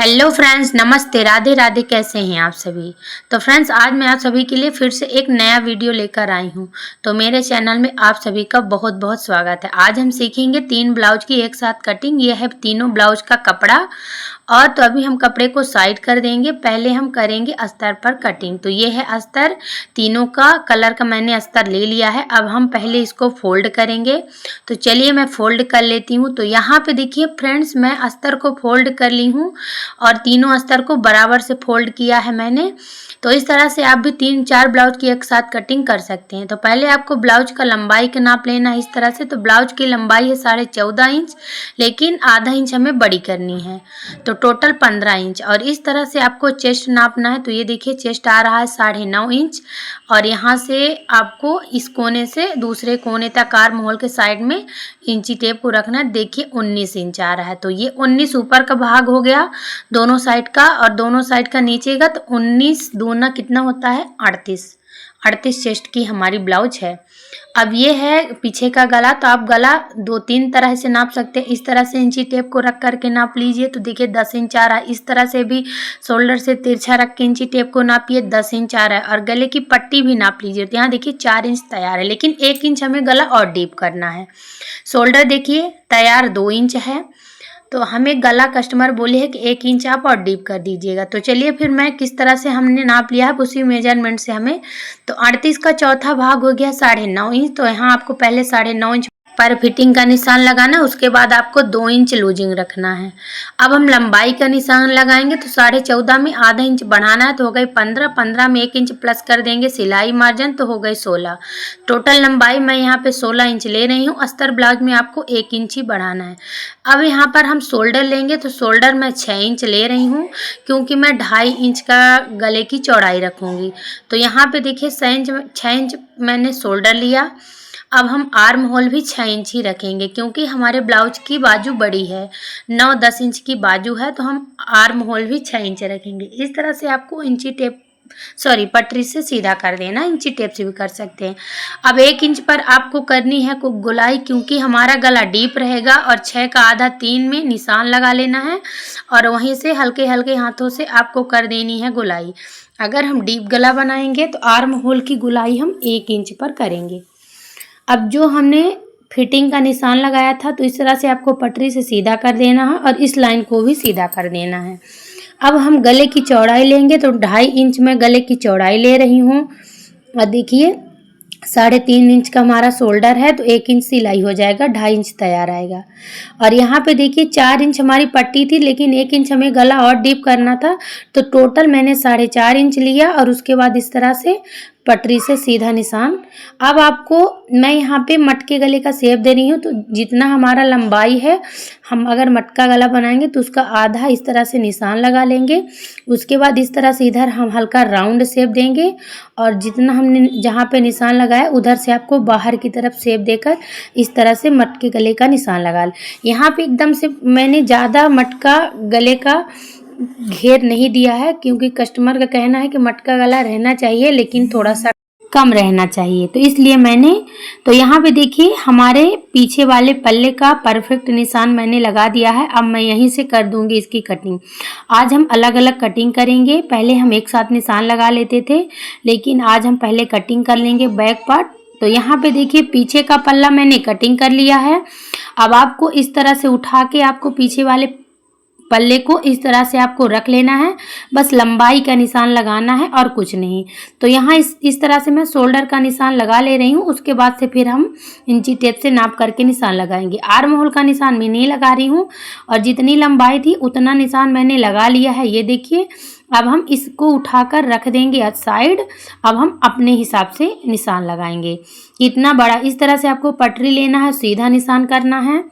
Hello friends, नमस्ते, राधे राधे। कैसे हैं आप सभी। तो फ्रेंड्स, आज मैं आप सभी के लिए फिर से एक नया वीडियो लेकर आई हूं। तो मेरे चैनल में आप सभी का बहुत बहुत स्वागत है। आज हम सीखेंगे 3 ब्लाउज की एक साथ कटिंग। यह है तीनों ब्लाउज का कपड़ा। और तो अभी हम कपड़े को साइड कर देंगे। पहले हम करेंगे अस्तर पर कटिंग। तो ये है अस्तर, तीनों का कलर का मैंने अस्तर ले लिया है। अब हम पहले इसको फोल्ड करेंगे। तो चलिए मैं फोल्ड कर लेती हूँ। तो यहाँ पे देखिए फ्रेंड्स, मैं अस्तर को फोल्ड कर ली हूँ और तीनों अस्तर को बराबर से फोल्ड किया है मैंने। तो इस तरह से आप भी 3-4 ब्लाउज की एक साथ कटिंग कर सकते हैं। तो पहले आपको ब्लाउज का लंबाई का नाप लेना है इस तरह से। तो ब्लाउज की लंबाई है 14.5 इंच, लेकिन आधा इंच हमें बड़ी करनी है, तो टोटल 15 इंच। और इस तरह से आपको चेस्ट नापना है। तो ये देखिए चेस्ट आ रहा है 9.5 इंच, और यहाँ से आपको इस कोने से दूसरे कोने तक आर्म होल के साइड में इंची टेप को रखना है। देखिए 19 इंच आ रहा है। तो ये 19 ऊपर का भाग हो गया दोनों साइड का, और दोनों साइड का नीचे का। तो 19 दूना कितना होता है 38 चेस्ट की हमारी ब्लाउज है। अब ये है पीछे का गला। तो आप गला 2-3 तरह से नाप सकते हैं। इस तरह से इंची टेप को रख करके नाप लीजिए। तो देखिए 10 इंच आ रहा है। इस तरह से भी शोल्डर से तिरछा रख के इंची टेप को नापिए, 10 इंच आ रहा है। और गले की पट्टी भी नाप लीजिए। तो यहाँ देखिए 4 इंच तैयार है, लेकिन 1 इंच हमें गला और डीप करना है। शोल्डर देखिए तैयार 2 इंच है। तो हमें गला कस्टमर बोले है कि 1 इंच आप और डीप कर दीजिएगा। तो चलिए फिर मैं किस तरह से हमने नाप लिया है उसी मेजरमेंट से हमें। तो 38 का चौथा भाग हो गया 9.5 इंच। तो यहाँ आपको पहले 9.5 इंच पर फिटिंग का निशान लगाना है। उसके बाद आपको 2 इंच लूजिंग रखना है। अब हम लंबाई का निशान लगाएंगे। तो 14.5 में आधा इंच बढ़ाना है, तो हो गई 15 में 1 इंच प्लस कर देंगे सिलाई मार्जिन, तो हो गई 16। टोटल लंबाई मैं यहाँ पे 16 इंच ले रही हूँ। अस्तर ब्लाउज में आपको 1 इंच ही बढ़ाना है। अब यहाँ पर हम शोल्डर लेंगे। तो शोल्डर मैं 6 इंच ले रही हूँ, क्योंकि मैं 2.5 इंच का गले की चौड़ाई रखूँगी। तो यहाँ पे देखिए 6 इंच मैंने शोल्डर लिया। अब हम आर्म होल भी 6 इंच ही रखेंगे, क्योंकि हमारे ब्लाउज की बाजू बड़ी है, 9-10 इंच की बाजू है। तो हम आर्म होल भी 6 इंच रखेंगे। इस तरह से आपको इंची टेप पटरी से सीधा कर देना। इंची टेप से भी कर सकते हैं। अब 1 इंच पर आपको करनी है गोलाई, क्योंकि हमारा गला डीप रहेगा। और 6 का आधा 3 में निशान लगा लेना है, और वहीं से हल्के हल्के हाथों से आपको कर देनी है गोलाई। अगर हम डीप गला बनाएंगे तो आर्म होल की गोलाई हम 1 इंच पर करेंगे। अब जो हमने फिटिंग का निशान लगाया था, तो इस तरह से आपको पटरी से सीधा कर देना है, और इस लाइन को भी सीधा कर देना है। अब हम गले की चौड़ाई लेंगे। तो 2.5 इंच में गले की चौड़ाई ले रही हूँ। और देखिए 3.5 इंच का हमारा शोल्डर है, तो 1 इंच सिलाई हो जाएगा, 2.5 इंच तैयार आएगा। और यहाँ पे देखिए 4 इंच हमारी पट्टी थी, लेकिन 1 इंच हमें गला और डीप करना था। तो टोटल मैंने 4.5 इंच लिया, और उसके बाद इस तरह से पटरी से सीधा निशान। अब आपको मैं यहाँ पे मटके गले का शेप दे रही हूँ। तो जितना हमारा लंबाई है, हम अगर मटका गला बनाएंगे तो उसका आधा इस तरह से निशान लगा लेंगे। उसके बाद इस तरह से इधर हम हल्का राउंड शेप देंगे, और जितना हमने जहाँ पे निशान लगाया उधर से आपको बाहर की तरफ शेप देकर इस तरह से मटके गले का निशान लगा लें। यहाँ पे एकदम से मैंने ज़्यादा मटका गले का घेर नहीं दिया है, क्योंकि कस्टमर का कहना है कि मटका गला रहना चाहिए, लेकिन थोड़ा सा कम रहना चाहिए। तो इसलिए मैंने, तो यहाँ पे देखिए हमारे पीछे वाले पल्ले का परफेक्ट निशान मैंने लगा दिया है। अब मैं यहीं से कर दूंगी इसकी कटिंग। आज हम अलग अलग कटिंग करेंगे। पहले हम एक साथ निशान लगा लेते थे, लेकिन आज हम पहले कटिंग कर लेंगे बैक पार्ट। तो यहाँ पे देखिए पीछे का पल्ला मैंने कटिंग कर लिया है। अब आपको इस तरह से उठा के आपको पीछे वाले पल्ले को इस तरह से आपको रख लेना है। बस लंबाई का निशान लगाना है और कुछ नहीं। तो यहाँ इस तरह से मैं शोल्डर का निशान लगा ले रही हूँ। उसके बाद से फिर हम इंची टेप से नाप करके निशान लगाएंगे। आर्म होल का निशान मैं नहीं लगा रही हूँ, और जितनी लंबाई थी उतना निशान मैंने लगा लिया है। ये देखिए अब हम इसको उठाकर रख देंगे साइड। अब हम अपने हिसाब से निशान लगाएंगे। इतना बड़ा इस तरह से आपको पटरी लेना है, सीधा निशान करना है।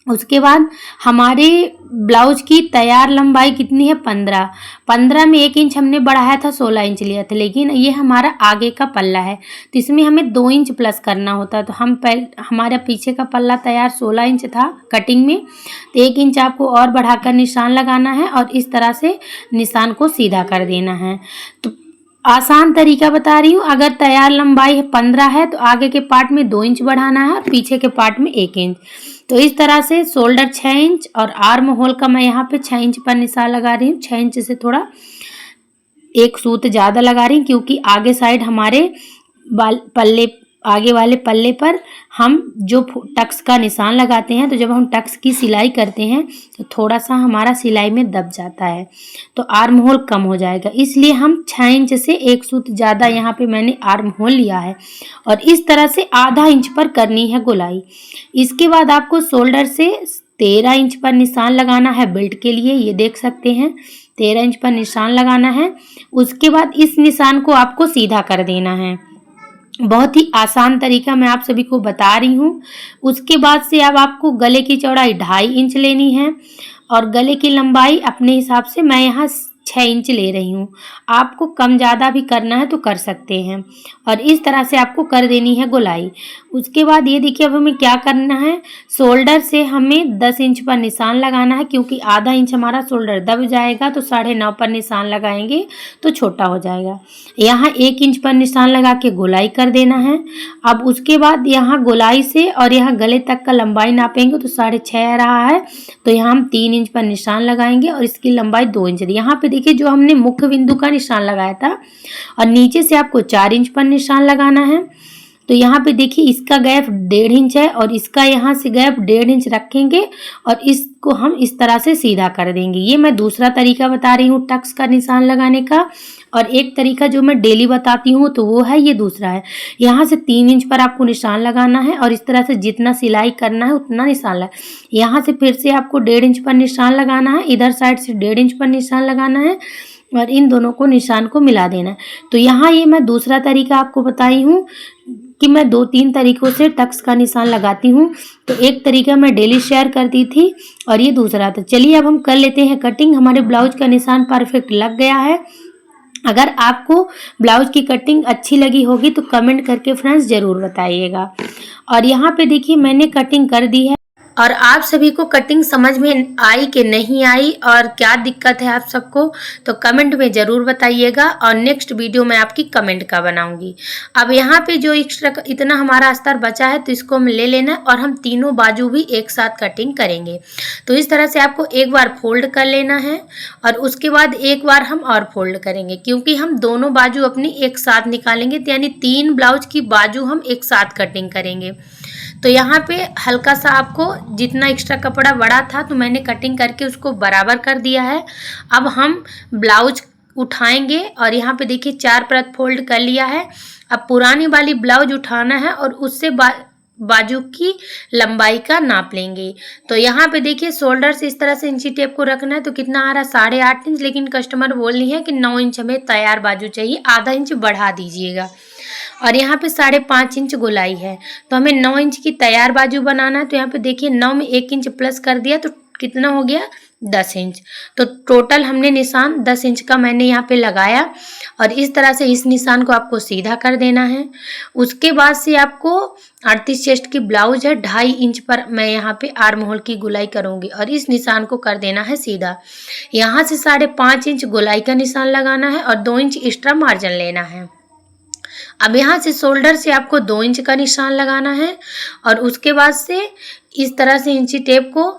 उसके बाद हमारे ब्लाउज की तैयार लंबाई कितनी है 15 में 1 इंच हमने बढ़ाया था, 16 इंच लिया था। लेकिन ये हमारा आगे का पल्ला है, तो इसमें हमें 2 इंच प्लस करना होता है। तो हम हमारा पीछे का पल्ला तैयार 16 इंच था कटिंग में, तो 1 इंच आपको और बढ़ाकर निशान लगाना है, और इस तरह से निशान को सीधा कर देना है। तो आसान तरीका बता रही हूँ। अगर तैयार लंबाई 15 है, तो आगे के पार्ट में 2 इंच बढ़ाना है, और पीछे के पार्ट में 1 इंच। तो इस तरह से शोल्डर 6 इंच और आर्म होल का मैं यहाँ पे 6 इंच पर निशान लगा रही हूँ। 6 इंच से थोड़ा एक सूत ज़्यादा लगा रही हूँ, क्योंकि आगे साइड हमारे पल्ले, आगे वाले पल्ले पर हम जो टक्स का निशान लगाते हैं, तो जब हम टक्स की सिलाई करते हैं तो थोड़ा सा हमारा सिलाई में दब जाता है, तो आर्म होल कम हो जाएगा। इसलिए हम 6 इंच से एक सूत ज़्यादा यहाँ पे मैंने आर्म होल लिया है और इस तरह से आधा इंच पर करनी है गोलाई। इसके बाद आपको शोल्डर से 13 इंच पर निशान लगाना है बेल्ट के लिए। ये देख सकते हैं 13 इंच पर निशान लगाना है। उसके बाद इस निशान को आपको सीधा कर देना है। बहुत ही आसान तरीका मैं आप सभी को बता रही हूँ। उसके बाद से अब आपको गले की चौड़ाई 2.5 इंच लेनी है और गले की लंबाई अपने हिसाब से मैं यहाँ 6 इंच ले रही हूँ। आपको कम ज़्यादा भी करना है तो कर सकते हैं और इस तरह से आपको कर देनी है गोलाई। उसके बाद ये देखिए अब हमें क्या करना है, शोल्डर से हमें 10 इंच पर निशान लगाना है, क्योंकि आधा इंच हमारा शोल्डर दब जाएगा तो 9.5 पर निशान लगाएंगे तो छोटा हो जाएगा। यहाँ 1 इंच पर निशान लगा के गोलाई कर देना है। अब उसके बाद यहाँ गोलाई से और यहाँ गले तक का लंबाई नापेंगे तो 6.5 आ रहा है, तो यहाँ हम 3 इंच पर निशान लगाएंगे और इसकी लंबाई 2 इंच। यहाँ पे देखिए जो हमने मुख्य बिंदु का निशान लगाया था और नीचे से आपको 4 इंच पर निशान लगाना है, तो यहाँ पे देखिए इसका गैप 1.5 इंच है और इसका यहाँ से गैप 1.5 इंच रखेंगे और इसको हम इस तरह से सीधा कर देंगे। ये मैं दूसरा तरीका बता रही हूँ टक्स का निशान लगाने का, और एक तरीका जो मैं डेली बताती हूँ तो वो है ये दूसरा है। यहाँ से 3 इंच पर आपको निशान लगाना है और इस तरह से जितना सिलाई करना है उतना निशान लगा। यहाँ से फिर से आपको 1.5 इंच पर निशान लगाना है, इधर साइड से 1.5 इंच पर निशान लगाना है और इन दोनों को निशान को मिला देना है। तो यहाँ ये मैं दूसरा तरीका आपको बताई हूँ कि मैं 2-3 तरीकों से टक्स का निशान लगाती हूँ। तो एक तरीका मैं डेली शेयर करती थी और ये दूसरा था। चलिए अब हम कर लेते हैं कटिंग। हमारे ब्लाउज का निशान परफेक्ट लग गया है। अगर आपको ब्लाउज की कटिंग अच्छी लगी होगी तो कमेंट करके फ्रेंड्स ज़रूर बताइएगा। और यहाँ पे देखिए मैंने कटिंग कर दी है और आप सभी को कटिंग समझ में आई कि नहीं आई और क्या दिक्कत है आप सबको, तो कमेंट में ज़रूर बताइएगा और नेक्स्ट वीडियो मैं आपकी कमेंट का बनाऊंगी। अब यहाँ पे जो एक्स्ट्रा इतना हमारा अस्तर बचा है तो इसको हम ले लेना और हम तीनों बाजू भी एक साथ कटिंग करेंगे। तो इस तरह से आपको एक बार फोल्ड कर लेना है और उसके बाद एक बार हम और फोल्ड करेंगे, क्योंकि हम दोनों बाजू अपनी एक साथ निकालेंगे, तो यानी 3 ब्लाउज की बाजू हम एक साथ कटिंग करेंगे। तो यहाँ पे हल्का सा आपको जितना एक्स्ट्रा कपड़ा बड़ा था तो मैंने कटिंग करके उसको बराबर कर दिया है। अब हम ब्लाउज उठाएंगे और यहाँ पे देखिए 4 परत फोल्ड कर लिया है। अब पुरानी वाली ब्लाउज उठाना है और उससे बाजू की लंबाई का नाप लेंगे। तो यहाँ पे देखिए शोल्डर से इस तरह से इंची टेप को रखना है, तो कितना आ रहा है 8.5 इंच, लेकिन कस्टमर बोल रही है कि 9 इंच हमें तैयार बाजू चाहिए, आधा इंच बढ़ा दीजिएगा। और यहाँ पे 5.5 इंच गोलाई है, तो हमें 9 इंच की तैयार बाजू बनाना है। तो यहाँ पे देखिए 9 में 1 इंच प्लस कर दिया तो कितना हो गया 10 इंच। तो टोटल हमने निशान 10 इंच का मैंने यहाँ पे लगाया और इस तरह से इस निशान को आपको सीधा कर देना है। उसके बाद से आपको 38 चेस्ट की ब्लाउज है, 2.5 इंच पर मैं यहाँ पे आर्म होल की गोलाई करूँगी और इस निशान को कर देना है सीधा। यहाँ से 5.5 इंच गोलाई का निशान लगाना है और 2 इंच एक्स्ट्रा मार्जिन लेना है। अब यहाँ से शोल्डर से आपको 2 इंच का निशान लगाना है और उसके बाद से इस तरह से इंची टेप को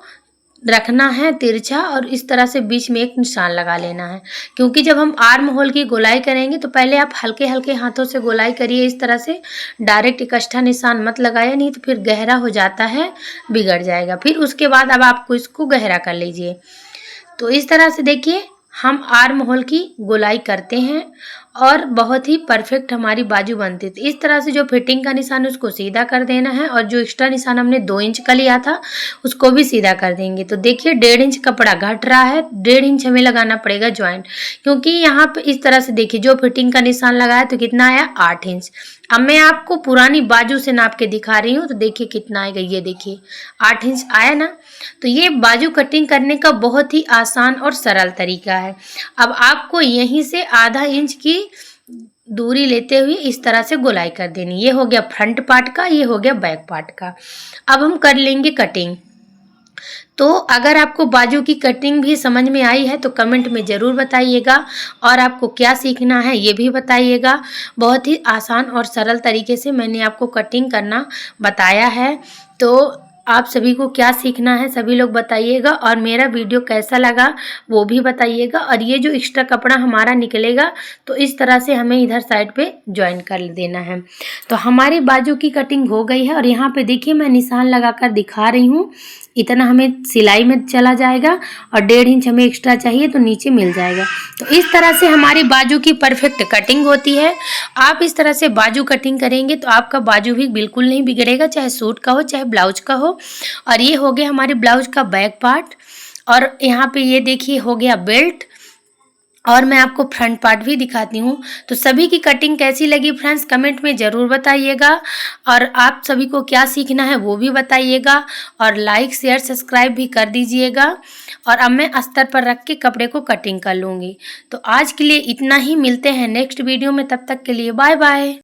रखना है तिरछा और इस तरह से बीच में एक निशान लगा लेना है, क्योंकि जब हम आर्म होल की गोलाई करेंगे तो पहले आप हल्के हल्के हाथों से गोलाई करिए इस तरह से, डायरेक्ट इकट्ठा निशान मत लगाइए, नहीं तो फिर गहरा हो जाता है, बिगड़ जाएगा। फिर उसके बाद अब आपको इसको गहरा कर लीजिए। तो इस तरह से देखिए हम आर्म होल की गोलाई करते हैं और बहुत ही परफेक्ट हमारी बाजू बनती है। इस तरह से जो फिटिंग का निशान है उसको सीधा कर देना है और जो एक्स्ट्रा निशान हमने 2 इंच का लिया था उसको भी सीधा कर देंगे। तो देखिए 1.5 इंच कपड़ा घट रहा है, 1.5 इंच हमें लगाना पड़ेगा ज्वाइंट, क्योंकि यहाँ पे इस तरह से देखिए जो फिटिंग का निशान लगाया तो कितना आया 8 इंच। अब मैं आपको पुरानी बाजू से नाप के दिखा रही हूँ, तो देखिए कितना आएगा, ये देखिए 8 इंच आया ना। तो ये बाजू कटिंग करने का बहुत ही आसान और सरल तरीका है। अब आपको यहीं से आधा इंच की दूरी लेते हुए इस तरह से गोलाई कर देनी। ये हो गया फ्रंट पार्ट का, ये हो गया बैक पार्ट का। अब हम कर लेंगे कटिंग। तो अगर आपको बाजू की कटिंग भी समझ में आई है तो कमेंट में ज़रूर बताइएगा और आपको क्या सीखना है ये भी बताइएगा। बहुत ही आसान और सरल तरीके से मैंने आपको कटिंग करना बताया है। तो आप सभी को क्या सीखना है सभी लोग बताइएगा, और मेरा वीडियो कैसा लगा वो भी बताइएगा। और ये जो एक्स्ट्रा कपड़ा हमारा निकलेगा तो इस तरह से हमें इधर साइड पे ज्वाइन कर देना है। तो हमारे बाजू की कटिंग हो गई है, और यहाँ पे देखिए मैं निशान लगाकर दिखा रही हूँ। इतना हमें सिलाई में चला जाएगा, और 1.5 इंच हमें एक्स्ट्रा चाहिए तो नीचे मिल जाएगा। तो इस तरह से हमारी बाजू की परफेक्ट कटिंग होती है। आप इस तरह से बाजू कटिंग करेंगे तो आपका बाजू भी बिल्कुल नहीं बिगड़ेगा, चाहे सूट का हो चाहे ब्लाउज का हो। और ये हो गया हमारे ब्लाउज का बैक पार्ट, और यहाँ पे ये देखिए हो गया बेल्ट, और मैं आपको फ्रंट पार्ट भी दिखाती हूँ। तो सभी की कटिंग कैसी लगी फ्रेंड्स कमेंट में ज़रूर बताइएगा, और आप सभी को क्या सीखना है वो भी बताइएगा, और लाइक शेयर सब्सक्राइब भी कर दीजिएगा। और अब मैं अस्तर पर रख के कपड़े को कटिंग कर लूँगी। तो आज के लिए इतना ही, मिलते हैं नेक्स्ट वीडियो में, तब तक के लिए बाय बाय।